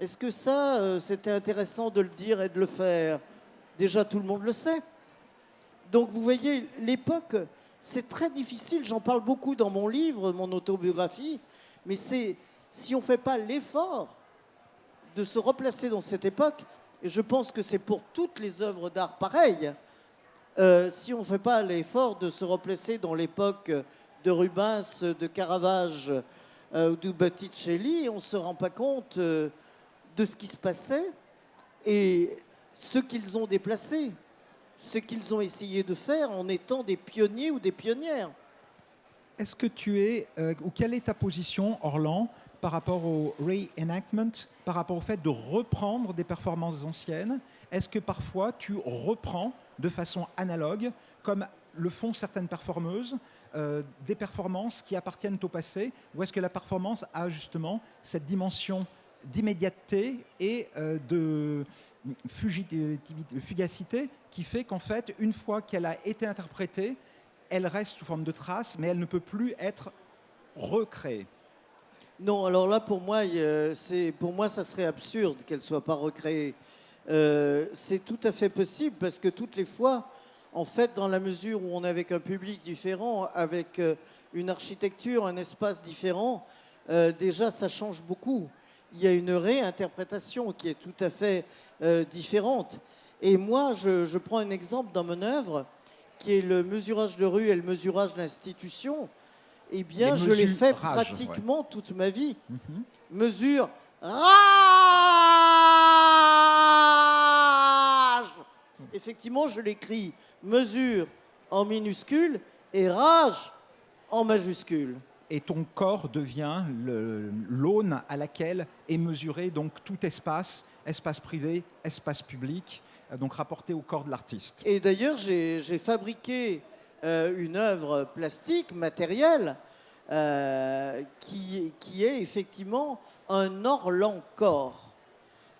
[SPEAKER 2] Est-ce que ça, c'était intéressant de le dire et de le faire? Déjà, tout le monde le sait. Donc, vous voyez, l'époque, c'est très difficile. J'en parle beaucoup dans mon livre, mon autobiographie. Mais si on ne fait pas l'effort de se replacer dans cette époque, et je pense que c'est pour toutes les œuvres d'art pareil, si on ne fait pas l'effort de se replacer dans l'époque de Rubens, de Caravage ou de Botticelli, on ne se rend pas compte de ce qui se passait et ce qu'ils ont déplacé, ce qu'ils ont essayé de faire en étant des pionniers ou des pionnières.
[SPEAKER 1] Est-ce que tu es, ou quelle est ta position, Orlan, par rapport au reenactment, par rapport au fait de reprendre des performances anciennes? Est-ce que parfois tu reprends de façon analogue, comme le font certaines performeuses, des performances qui appartiennent au passé, ou est-ce que la performance a justement cette dimension d'immédiateté et de fugacité qui fait qu'en fait, une fois qu'elle a été interprétée, elle reste sous forme de trace, mais elle ne peut plus être recréée.
[SPEAKER 2] Non, alors là, pour moi, ça serait absurde qu'elle ne soit pas recréée. C'est tout à fait possible parce que toutes les fois, en fait, dans la mesure où on est avec un public différent, avec une architecture, un espace différent, déjà, ça change beaucoup. Il y a une réinterprétation qui est tout à fait différente. Et moi, je prends un exemple dans mon œuvre, qui est le mesurage de rue et le mesurage d'institution. Eh bien, je l'ai fait pratiquement toute ma vie. Mesure, rage. Effectivement, je l'écris mesure en minuscule et rage en majuscule.
[SPEAKER 1] Et ton corps devient l'aune à laquelle est mesuré donc tout espace, espace privé, espace public, donc rapporté au corps de l'artiste.
[SPEAKER 2] Et d'ailleurs, j'ai fabriqué une œuvre plastique, matérielle, qui est effectivement un Orlan-corps.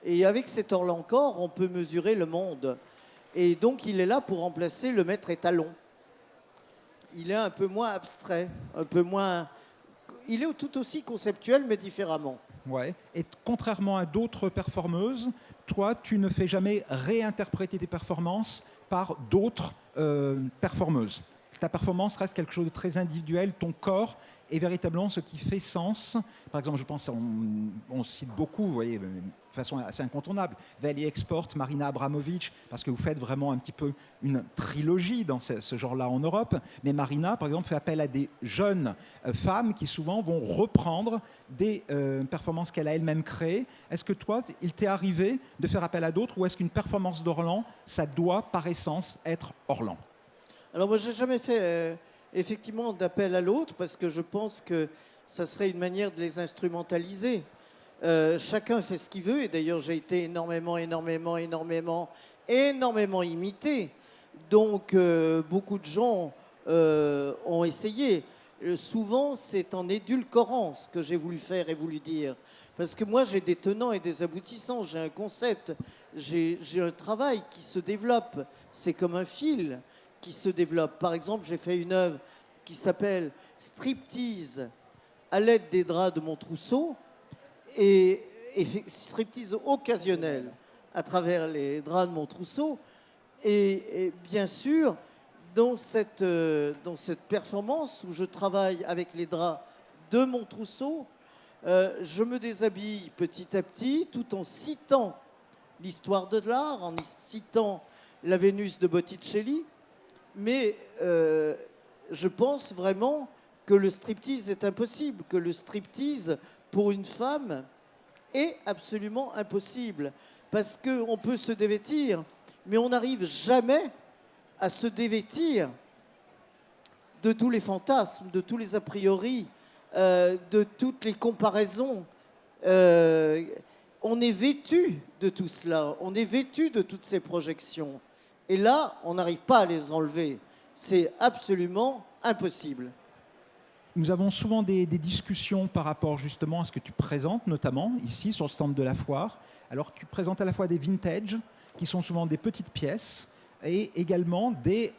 [SPEAKER 2] Et avec cet Orlan-corps, on peut mesurer le monde. Et donc, il est là pour remplacer le maître étalon. Il est un peu moins abstrait, un peu moins... Il est tout aussi conceptuel, mais différemment.
[SPEAKER 1] Ouais. Et contrairement à d'autres performeuses, toi, tu ne fais jamais réinterpréter tes performances par d'autres performeuses. Ta performance reste quelque chose de très individuel. Ton corps est véritablement ce qui fait sens. Par exemple, je pense, on cite beaucoup, vous voyez, de façon assez incontournable, Valley Export, Marina Abramovic, parce que vous faites vraiment un petit peu une trilogie dans ce genre-là en Europe. Mais Marina, par exemple, fait appel à des jeunes femmes qui souvent vont reprendre des performances qu'elle a elle-même créées. Est-ce que toi, il t'est arrivé de faire appel à d'autres, ou est-ce qu'une performance d'Orlan, ça doit par essence être Orlan ?
[SPEAKER 2] Alors moi, j'ai jamais fait effectivement d'appel à l'autre parce que je pense que ça serait une manière de les instrumentaliser. Chacun fait ce qu'il veut et d'ailleurs j'ai été énormément imité. Donc beaucoup de gens ont essayé. Souvent c'est en édulcorant ce que j'ai voulu faire et voulu dire. Parce que moi j'ai des tenants et des aboutissants, j'ai un concept, j'ai un travail qui se développe. C'est comme un fil qui se développe. Par exemple, j'ai fait une œuvre qui s'appelle Striptease à l'aide des draps de mon trousseau et striptease occasionnel à travers les draps de mon trousseau. Et bien sûr, dans cette performance où je travaille avec les draps de mon trousseau, je me déshabille petit à petit tout en citant l'histoire de l'art, en citant la Vénus de Botticelli. Mais je pense vraiment que le striptease est impossible, que le striptease pour une femme est absolument impossible. Parce qu'on peut se dévêtir, mais on n'arrive jamais à se dévêtir de tous les fantasmes, de tous les a priori, de toutes les comparaisons. On est vêtu de tout cela, on est vêtu de toutes ces projections. Et là, on n'arrive pas à les enlever. C'est absolument impossible.
[SPEAKER 1] Nous avons souvent des discussions par rapport justement à ce que tu présentes, notamment ici sur le stand de la foire. Alors tu présentes à la fois des vintage, qui sont souvent des petites pièces, et également des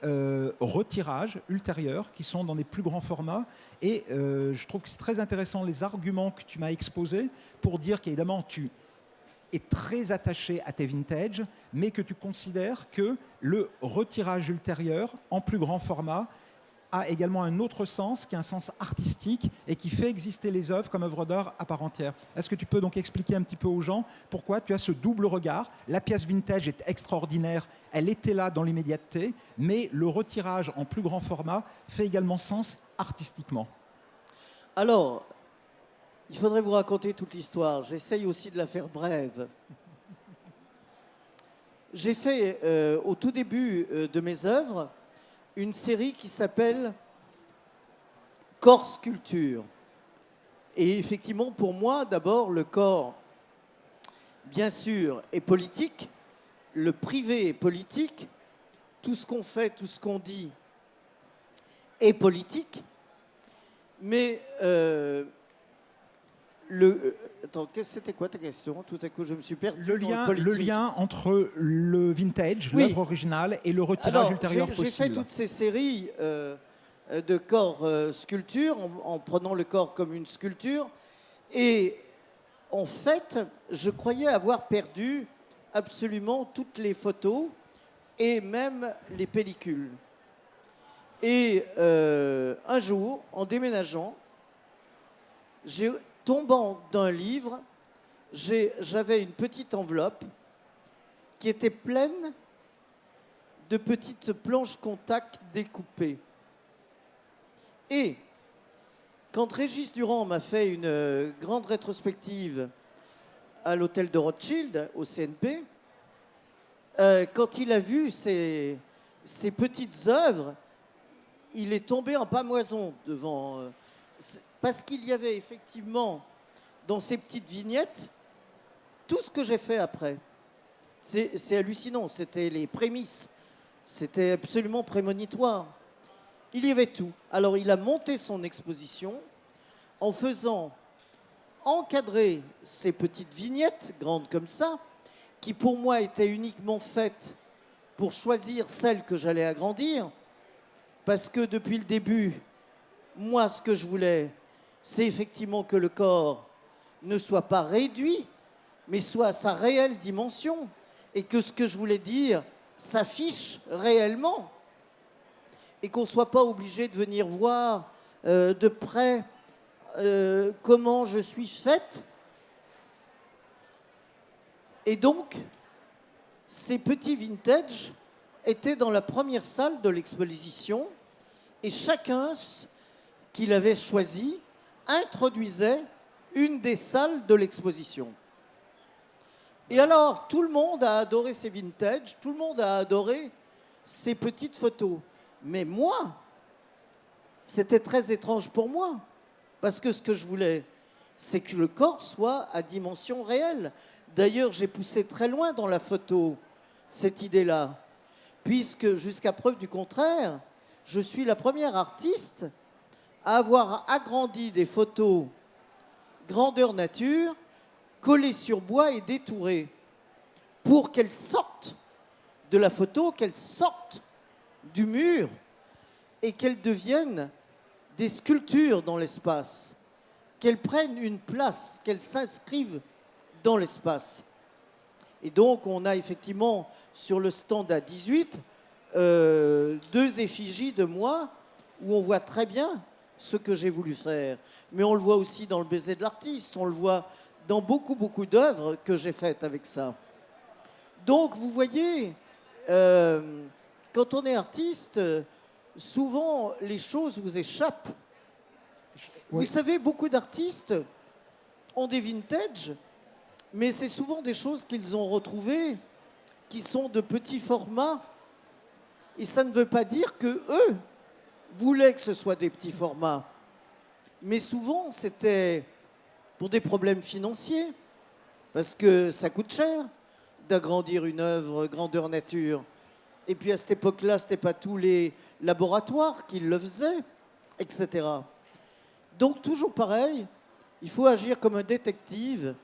[SPEAKER 1] retirages ultérieurs, qui sont dans des plus grands formats. Et je trouve que c'est très intéressant les arguments que tu m'as exposés pour dire qu'évidemment tu est très attaché à tes vintage, mais que tu considères que le retirage ultérieur en plus grand format a également un autre sens, qui est un sens artistique et qui fait exister les œuvres comme œuvres d'art à part entière. Est-ce que tu peux donc expliquer un petit peu aux gens pourquoi tu as ce double regard? La pièce vintage est extraordinaire, elle était là dans l'immédiateté, mais le retirage en plus grand format fait également sens artistiquement.
[SPEAKER 2] Alors, il faudrait vous raconter toute l'histoire. J'essaye aussi de la faire brève. J'ai fait, au tout début de mes œuvres, une série qui s'appelle Corps Sculpture. Et effectivement, pour moi, d'abord, le corps, bien sûr, est politique. Le privé est politique. Tout ce qu'on fait, tout ce qu'on dit et politique. Mais attends, c'était quoi ta question? Tout à coup, je me suis perdu.
[SPEAKER 1] Le lien entre le vintage,
[SPEAKER 2] Oui.
[SPEAKER 1] l'œuvre originale, et le retirage
[SPEAKER 2] Alors,
[SPEAKER 1] ultérieur possible.
[SPEAKER 2] j'ai fait toutes ces séries de corps sculpture, en prenant le corps comme une sculpture. Et en fait, je croyais avoir perdu absolument toutes les photos et même les pellicules. Et un jour, en déménageant, tombant d'un livre, j'avais une petite enveloppe qui était pleine de petites planches contact découpées. Et quand Régis Durand m'a fait une grande rétrospective à l'hôtel de Rothschild, au CNP, quand il a vu ces petites œuvres, il est tombé en pâmoison devant... parce qu'il y avait effectivement, dans ces petites vignettes, tout ce que j'ai fait après. C'est hallucinant, c'était les prémices. C'était absolument prémonitoire. Il y avait tout. Alors il a monté son exposition en faisant encadrer ces petites vignettes, grandes comme ça, qui pour moi étaient uniquement faites pour choisir celles que j'allais agrandir, parce que depuis le début, moi ce que je voulais, c'est effectivement que le corps ne soit pas réduit, mais soit à sa réelle dimension, et que ce que je voulais dire s'affiche réellement, et qu'on ne soit pas obligé de venir voir de près comment je suis faite. Et donc, ces petits vintage étaient dans la première salle de l'exposition, et chacun qu'il avait choisi introduisait une des salles de l'exposition. Et alors, tout le monde a adoré ces vintage, tout le monde a adoré ces petites photos. Mais moi, c'était très étrange pour moi, parce que ce que je voulais, c'est que le corps soit à dimension réelle. D'ailleurs, j'ai poussé très loin dans la photo cette idée-là, puisque jusqu'à preuve du contraire, je suis la première artiste à avoir agrandi des photos grandeur nature, collées sur bois et détourées, pour qu'elles sortent de la photo, qu'elles sortent du mur et qu'elles deviennent des sculptures dans l'espace, qu'elles prennent une place, qu'elles s'inscrivent dans l'espace. Et donc, on a effectivement sur le stand A18 deux effigies de moi où on voit très bien ce que j'ai voulu faire. Mais on le voit aussi dans le baiser de l'artiste, on le voit dans beaucoup, beaucoup d'œuvres que j'ai faites avec ça. Donc, vous voyez, quand on est artiste, souvent les choses vous échappent. Oui. Vous savez, beaucoup d'artistes ont des vintage, mais c'est souvent des choses qu'ils ont retrouvées, qui sont de petits formats. Et ça ne veut pas dire que eux voulaient que ce soit des petits formats. Mais souvent, c'était pour des problèmes financiers, parce que ça coûte cher d'agrandir une œuvre grandeur nature. Et puis à cette époque-là, ce n'était pas tous les laboratoires qui le faisaient, etc. Donc toujours pareil, il faut agir comme un détective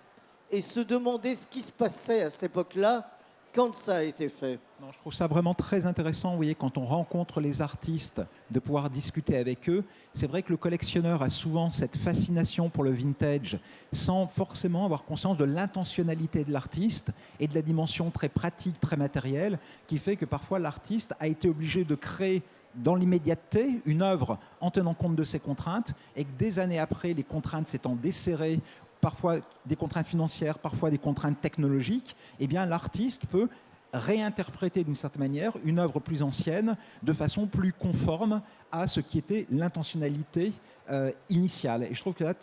[SPEAKER 2] et se demander ce qui se passait à cette époque-là quand ça a été fait.
[SPEAKER 1] Non, je trouve ça vraiment très intéressant, vous voyez, quand on rencontre les artistes, de pouvoir discuter avec eux. C'est vrai que le collectionneur a souvent cette fascination pour le vintage sans forcément avoir conscience de l'intentionnalité de l'artiste et de la dimension très pratique, très matérielle, qui fait que parfois l'artiste a été obligé de créer dans l'immédiateté une œuvre en tenant compte de ses contraintes, et que des années après, les contraintes s'étant desserrées, parfois des contraintes financières, parfois des contraintes technologiques, eh bien l'artiste peut réinterpréter d'une certaine manière une œuvre plus ancienne de façon plus conforme à ce qui était l'intentionnalité initiale. Et je trouve que là,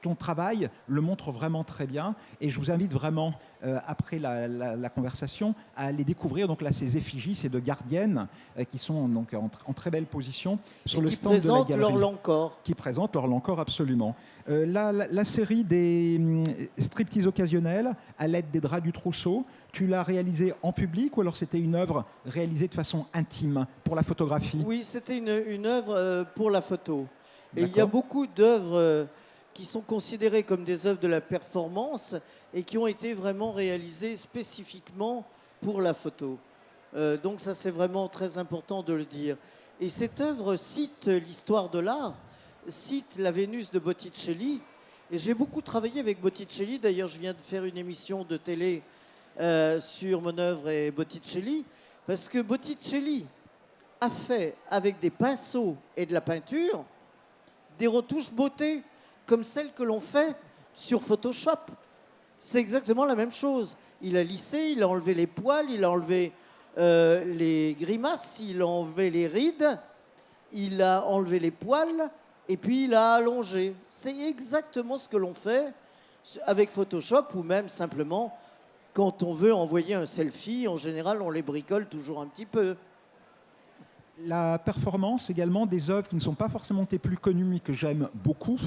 [SPEAKER 1] ton travail le montre vraiment très bien. Et je vous invite vraiment, après la conversation, à aller découvrir donc là, ces effigies, ces deux gardiennes qui sont donc en très belle position sur le stand de la galerie.
[SPEAKER 2] Qui présentent l'Orlan-Corps.
[SPEAKER 1] Qui présente l'Orlan-Corps, absolument. La série des striptease occasionnels à l'aide des draps du trousseau, tu l'as réalisée en public ou alors c'était une œuvre réalisée de façon intime pour la photographie?
[SPEAKER 2] Oui, c'était une œuvre pour la photo. Et il y a
[SPEAKER 1] D'accord.
[SPEAKER 2] beaucoup d'œuvres qui sont considérées comme des œuvres de la performance et qui ont été vraiment réalisées spécifiquement pour la photo. Donc ça, c'est vraiment très important de le dire. Et cette œuvre cite l'histoire de l'art, cite la Vénus de Botticelli. Et j'ai beaucoup travaillé avec Botticelli. D'ailleurs, je viens de faire une émission de télé sur mon œuvre et Botticelli, parce que Botticelli a fait avec des pinceaux et de la peinture des retouches beauté comme celles que l'on fait sur Photoshop. C'est exactement la même chose. Il a lissé, il a enlevé les poils, il a enlevé les grimaces, il a enlevé les rides, il a enlevé les poils et puis il a allongé. C'est exactement ce que l'on fait avec Photoshop ou même simplement quand on veut envoyer un selfie. En général, on les bricole toujours un petit peu.
[SPEAKER 1] La performance également des œuvres qui ne sont pas forcément tes plus connues mais que j'aime beaucoup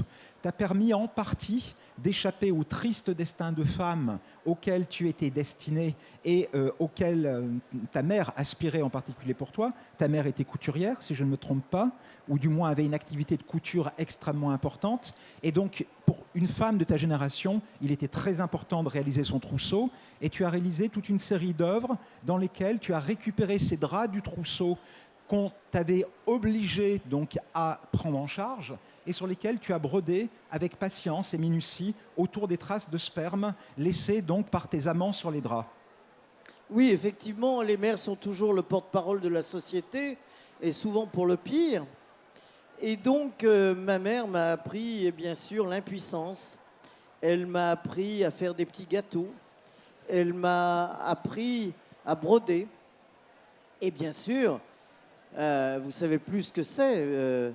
[SPEAKER 1] t'a permis en partie d'échapper au triste destin de femme auquel tu étais destiné et auquel ta mère aspirait en particulier pour toi. Ta mère était couturière, si je ne me trompe pas, ou du moins avait une activité de couture extrêmement importante. Et donc, pour une femme de ta génération, il était très important de réaliser son trousseau. Et tu as réalisé toute une série d'œuvres dans lesquelles tu as récupéré ces draps du trousseau qu'on t'avait obligé donc à prendre en charge et sur lesquels tu as brodé avec patience et minutie autour des traces de sperme laissées donc par tes amants sur les draps.
[SPEAKER 2] Oui, effectivement, les mères sont toujours le porte-parole de la société et souvent pour le pire. Et donc, ma mère m'a appris, bien sûr, l'impuissance. Elle m'a appris à faire des petits gâteaux. Elle m'a appris à broder. Et bien sûr, vous savez plus ce que c'est,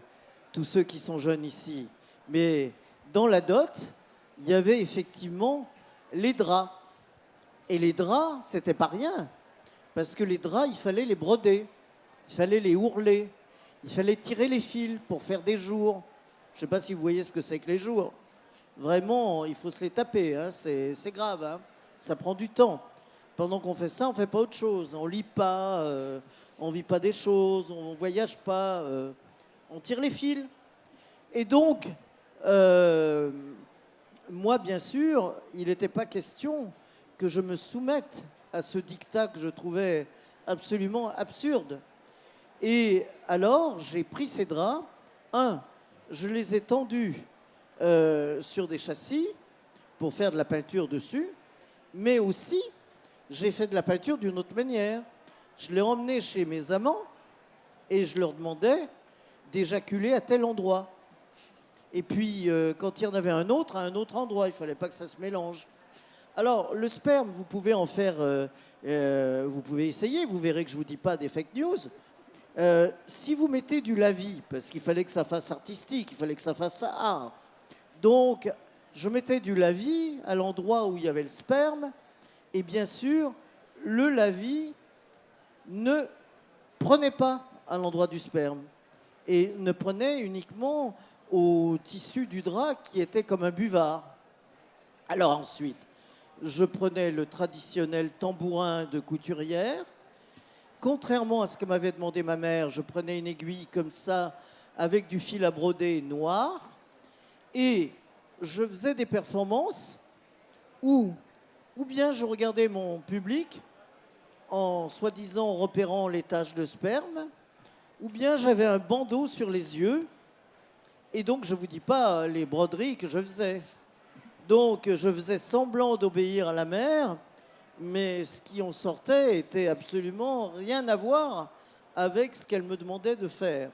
[SPEAKER 2] tous ceux qui sont jeunes ici. Mais dans la dot, il y avait effectivement les draps. Et les draps, c'était pas rien. Parce que les draps, il fallait les broder. Il fallait les ourler. Il fallait tirer les fils pour faire des jours. Je ne sais pas si vous voyez ce que c'est que les jours. Vraiment, il faut se les taper. Hein. C'est grave. Hein. Ça prend du temps. Pendant qu'on fait ça, on ne fait pas autre chose. On ne lit pas, on ne vit pas des choses, on ne voyage pas, on tire les fils. Et donc, moi, bien sûr, il n'était pas question que je me soumette à ce diktat que je trouvais absolument absurde. Et alors, j'ai pris ces draps. Je les ai tendus sur des châssis pour faire de la peinture dessus, mais aussi, j'ai fait de la peinture d'une autre manière. Je les emmenais chez mes amants et je leur demandais d'éjaculer à tel endroit. Et puis, quand il y en avait un autre, à un autre endroit, il ne fallait pas que ça se mélange. Alors, le sperme, vous pouvez en faire, vous pouvez essayer, vous verrez que je ne vous dis pas des fake news. Si vous mettez du lavis, parce qu'il fallait que ça fasse artistique, il fallait que ça fasse art, donc je mettais du lavis à l'endroit où il y avait le sperme, et bien sûr, le lavis ne prenait pas à l'endroit du sperme, et ne prenait uniquement au tissu du drap qui était comme un buvard. Alors ensuite, je prenais le traditionnel tambourin de couturière. Contrairement à ce que m'avait demandé ma mère, je prenais une aiguille comme ça, avec du fil à broder noir, et je faisais des performances où, ou bien je regardais mon public en soi-disant repérant les taches de sperme, ou bien j'avais un bandeau sur les yeux, et donc je ne vous dis pas les broderies que je faisais. Donc je faisais semblant d'obéir à la mère, mais ce qui en sortait était absolument rien à voir avec ce qu'elle me demandait de faire.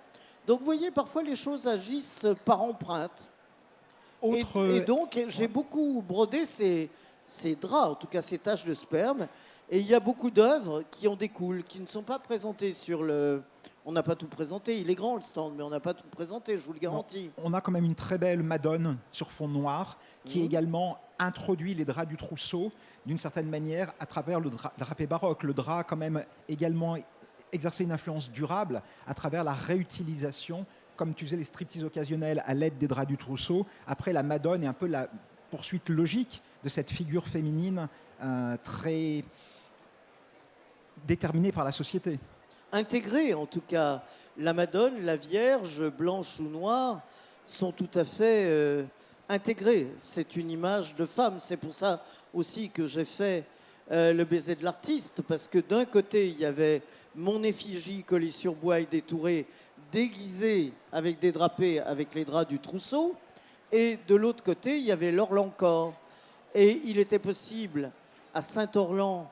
[SPEAKER 2] Donc vous voyez, parfois les choses agissent par empreinte. Et donc j'ai beaucoup brodé ces draps, en tout cas ces taches de sperme, et il y a beaucoup d'œuvres qui en découlent, qui ne sont pas présentées sur le On n'a pas tout présenté. Il est grand le stand, mais on n'a pas tout présenté, je vous le garantis.
[SPEAKER 1] On a quand même une très belle Madone sur fond noir qui également introduit les draps du trousseau d'une certaine manière à travers le drapé baroque. Le drap a quand même également exercé une influence durable à travers la réutilisation, comme tu faisais les striptease occasionnels à l'aide des draps du trousseau. Après, la Madone est un peu la poursuite logique de cette figure féminine très déterminée par la société.
[SPEAKER 2] Intégrée, en tout cas. La Madone, la Vierge, blanche ou noire, sont tout à fait intégrées. C'est une image de femme. C'est pour ça aussi que j'ai fait le baiser de l'artiste, parce que d'un côté, il y avait mon effigie collée sur bois et détourée, déguisée avec des drapés, avec les draps du trousseau, et de l'autre côté, il y avait l'Orlan-Corps. Et il était possible à Saint-Orlan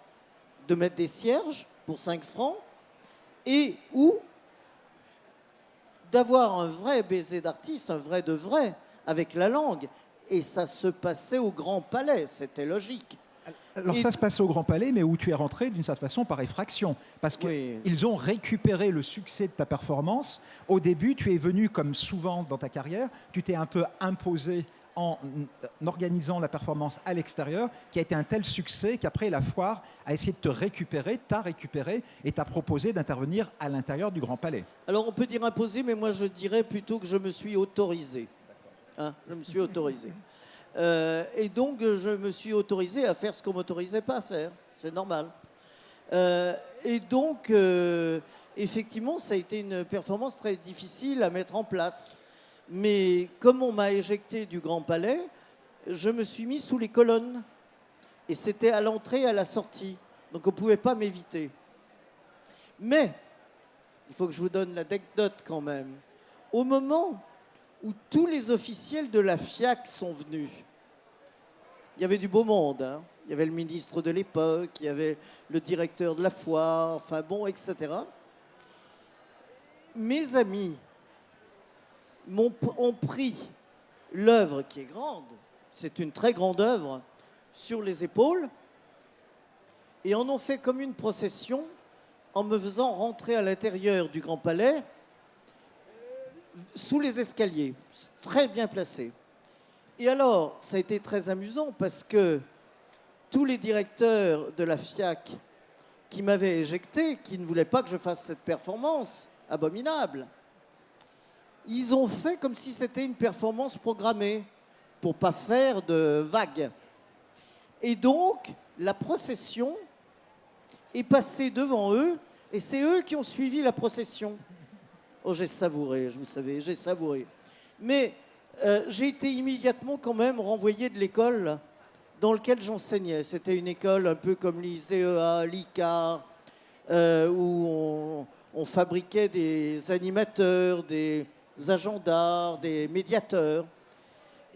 [SPEAKER 2] de mettre des cierges pour 5 francs, et ou d'avoir un vrai baiser d'artiste, un vrai de vrai, avec la langue. Et ça se passait au Grand Palais, c'était logique.
[SPEAKER 1] Alors ça se passait au Grand Palais, mais où tu es rentré d'une certaine façon par effraction, parce qu'ils ont récupéré le succès de ta performance. Au début, tu es venu, comme souvent dans ta carrière, tu t'es un peu imposé en organisant la performance à l'extérieur, qui a été un tel succès qu'après la foire a essayé de te récupérer, t'a récupéré et t'a proposé d'intervenir à l'intérieur du Grand Palais.
[SPEAKER 2] Alors on peut dire imposé, mais moi je dirais plutôt que je me suis autorisé. Hein, je me suis autorisé. Et donc je me suis autorisé à faire ce qu'on ne m'autorisait pas à faire. C'est normal. Et donc effectivement, ça a été une performance très difficile à mettre en place. Mais comme on m'a éjecté du Grand Palais, je me suis mis sous les colonnes. Et c'était à l'entrée et à la sortie. Donc on ne pouvait pas m'éviter. Mais, il faut que je vous donne l'anecdote quand même. Au moment où tous les officiels de la FIAC sont venus, il y avait du beau monde. Hein. Il y avait le ministre de l'époque, il y avait le directeur de la foire, enfin bon, etc. Mes amis ont pris l'œuvre qui est grande, c'est une très grande œuvre, sur les épaules et en ont fait comme une procession en me faisant rentrer à l'intérieur du Grand Palais sous les escaliers, très bien placé. Et alors, ça a été très amusant parce que tous les directeurs de la FIAC qui m'avaient éjecté, qui ne voulaient pas que je fasse cette performance abominable, ils ont fait comme si c'était une performance programmée pour pas faire de vagues. Et donc, la procession est passée devant eux et c'est eux qui ont suivi la procession. Oh, j'ai savouré, vous savez, j'ai savouré. Mais j'ai été immédiatement quand même renvoyé de l'école dans laquelle j'enseignais. C'était une école un peu comme l'ISEA, l'ICAR, où on fabriquait des animateurs, des agents d'art, des médiateurs.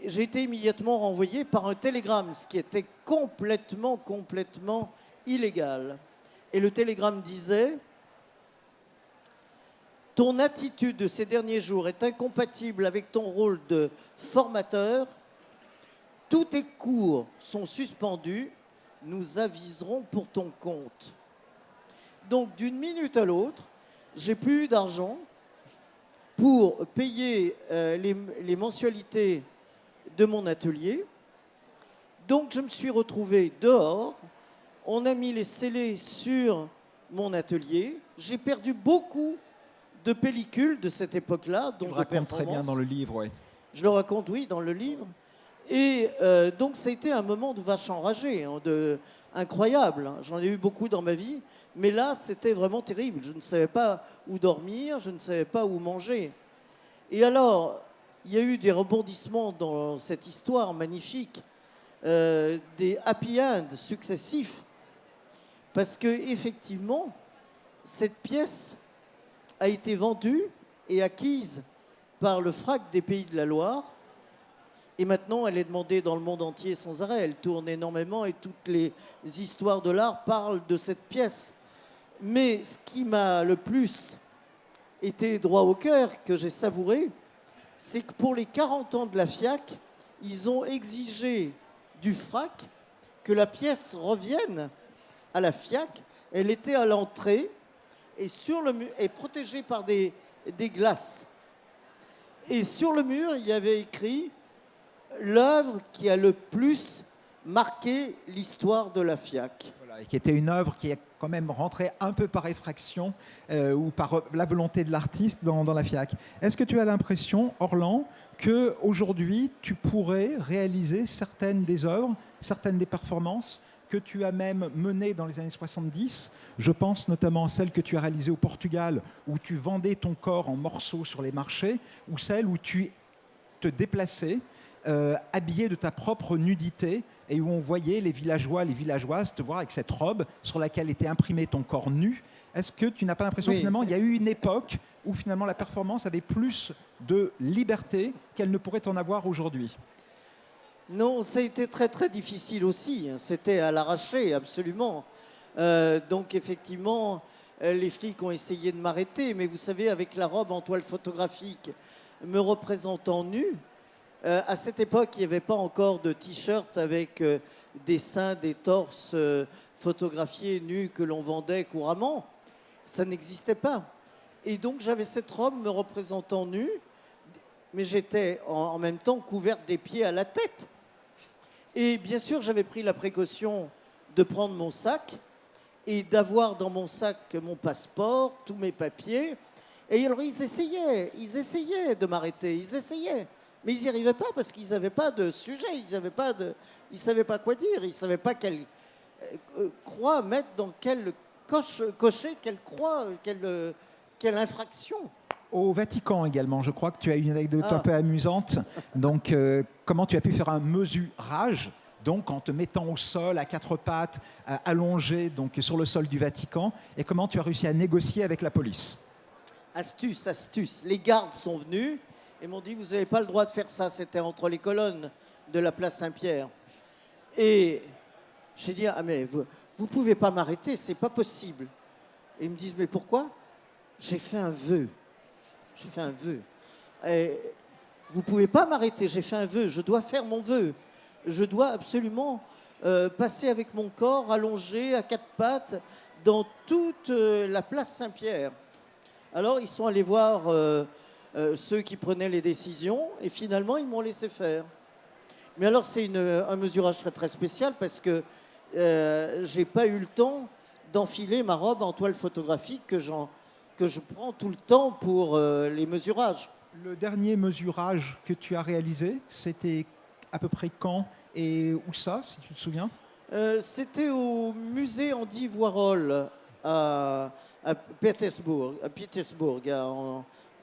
[SPEAKER 2] J'ai été immédiatement renvoyé par un télégramme, ce qui était complètement illégal. Et le télégramme disait: ton attitude de ces derniers jours est incompatible avec ton rôle de formateur. Tous tes cours sont suspendus. Nous aviserons pour ton compte. Donc, d'une minute à l'autre, j'ai plus eu d'argent pour payer les mensualités de mon atelier. Donc, je me suis retrouvé dehors. On a mis les scellés sur mon atelier. J'ai perdu beaucoup de pellicules de cette époque-là.
[SPEAKER 1] Tu le racontes très bien dans le livre, oui.
[SPEAKER 2] Je le raconte, oui, dans le livre. Et donc, ça a été un moment de vache enragée, hein, incroyable. Hein. J'en ai eu beaucoup dans ma vie. Mais là, c'était vraiment terrible. Je ne savais pas où dormir, je ne savais pas où manger. Et alors, il y a eu des rebondissements dans cette histoire magnifique, des happy ends successifs, parce que effectivement, cette pièce a été vendue et acquise par le FRAC des Pays de la Loire. Et maintenant, elle est demandée dans le monde entier sans arrêt. Elle tourne énormément et toutes les histoires de l'art parlent de cette pièce. Mais ce qui m'a le plus été droit au cœur, que j'ai savouré, c'est que pour les 40 ans de la FIAC, ils ont exigé du FRAC que la pièce revienne à la FIAC. Elle était à l'entrée et sur le mur, est protégé par des glaces. Et sur le mur, il y avait écrit l'œuvre qui a le plus marqué l'histoire de la FIAC.
[SPEAKER 1] Voilà, et qui était une œuvre qui est quand même rentrée un peu par effraction ou par la volonté de l'artiste dans la FIAC. Est-ce que tu as l'impression, Orlan, qu'aujourd'hui, tu pourrais réaliser certaines des œuvres, certaines des performances que tu as même menées dans les années 70? Je pense notamment à celle que tu as réalisée au Portugal, où tu vendais ton corps en morceaux sur les marchés, ou celle où tu te déplaçais habillé de ta propre nudité et où on voyait les villageois, les villageoises te voir avec cette robe sur laquelle était imprimé ton corps nu. Est-ce que tu n'as pas l'impression que finalement il y a eu une époque où finalement la performance avait plus de liberté qu'elle ne pourrait en avoir aujourd'hui?
[SPEAKER 2] Non, ça a été très très difficile aussi. C'était à l'arraché, absolument. Donc effectivement, les flics ont essayé de m'arrêter, mais vous savez, avec la robe en toile photographique me représentant nu, à cette époque, il n'y avait pas encore de t-shirt avec des seins, des torses photographiés nus que l'on vendait couramment. Ça n'existait pas. Et donc j'avais cette robe me représentant nu, mais j'étais en même temps couverte des pieds à la tête. Et bien sûr, j'avais pris la précaution de prendre mon sac et d'avoir dans mon sac mon passeport, tous mes papiers. Et alors ils essayaient de m'arrêter, ils essayaient. Mais ils n'y arrivaient pas parce qu'ils n'avaient pas de sujet, ils ne savaient pas quoi dire, ils ne savaient pas quelle croix mettre dans quel cocher, quelle croix, quelle infraction.
[SPEAKER 1] Au Vatican également, je crois que tu as une anecdote un peu amusante. Donc, comment tu as pu faire un mesurage, donc en te mettant au sol à quatre pattes, allongé donc sur le sol du Vatican, et comment tu as réussi à négocier avec la police?
[SPEAKER 2] Astuce, astuce. Les gardes sont venus et m'ont dit, vous n'avez pas le droit de faire ça. C'était entre les colonnes de la place Saint-Pierre. Et j'ai dit, ah mais vous ne pouvez pas m'arrêter, c'est pas possible. Et ils me disent, mais pourquoi? J'ai fait un vœu. J'ai fait un vœu. Et vous ne pouvez pas m'arrêter, j'ai fait un vœu, je dois faire mon vœu. Je dois absolument passer avec mon corps allongé à quatre pattes dans toute la place Saint-Pierre. Alors ils sont allés voir ceux qui prenaient les décisions et finalement ils m'ont laissé faire. Mais alors c'est un mesurage très très spécial parce que j'ai pas eu le temps d'enfiler ma robe en toile photographique que je prends tout le temps pour les mesurages.
[SPEAKER 1] Le dernier mesurage que tu as réalisé, c'était à peu près quand et où ça, si tu te souviens?
[SPEAKER 2] C'était au musée Andy Warhol à Pétersbourg,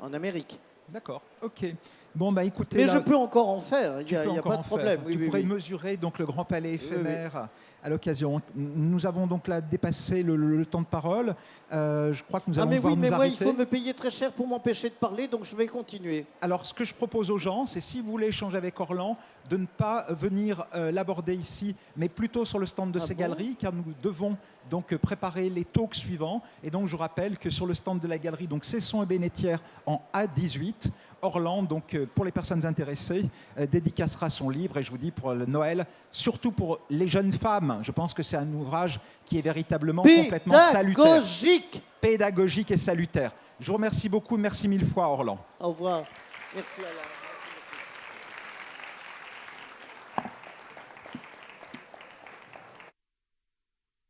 [SPEAKER 2] en Amérique.
[SPEAKER 1] D'accord, ok. Bon, bah écoutez...
[SPEAKER 2] Mais
[SPEAKER 1] là,
[SPEAKER 2] je peux encore en faire, il n'y a pas de problème.
[SPEAKER 1] Tu pourrais mesurer donc, le Grand Palais éphémère à l'occasion. Nous avons donc là dépassé le temps de parole. Je crois que nous allons devoir nous arrêter.
[SPEAKER 2] Il faut me payer très cher pour m'empêcher de parler, donc je vais continuer.
[SPEAKER 1] Alors, ce que je propose aux gens, c'est si vous voulez échanger avec Orlan, de ne pas venir l'aborder ici, mais plutôt sur le stand de ces galeries, car nous devons donc préparer les talks suivants. Et donc, je rappelle que sur le stand de la galerie, donc Cesson et Bénétière en A18, Orlan, donc pour les personnes intéressées, dédicacera son livre. Et je vous dis pour le Noël, surtout pour les jeunes femmes, je pense que c'est un ouvrage qui est véritablement complètement salutaire. Pédagogique et salutaire. Je vous remercie beaucoup. Merci mille fois, Orlan.
[SPEAKER 2] Au revoir. Merci Alain.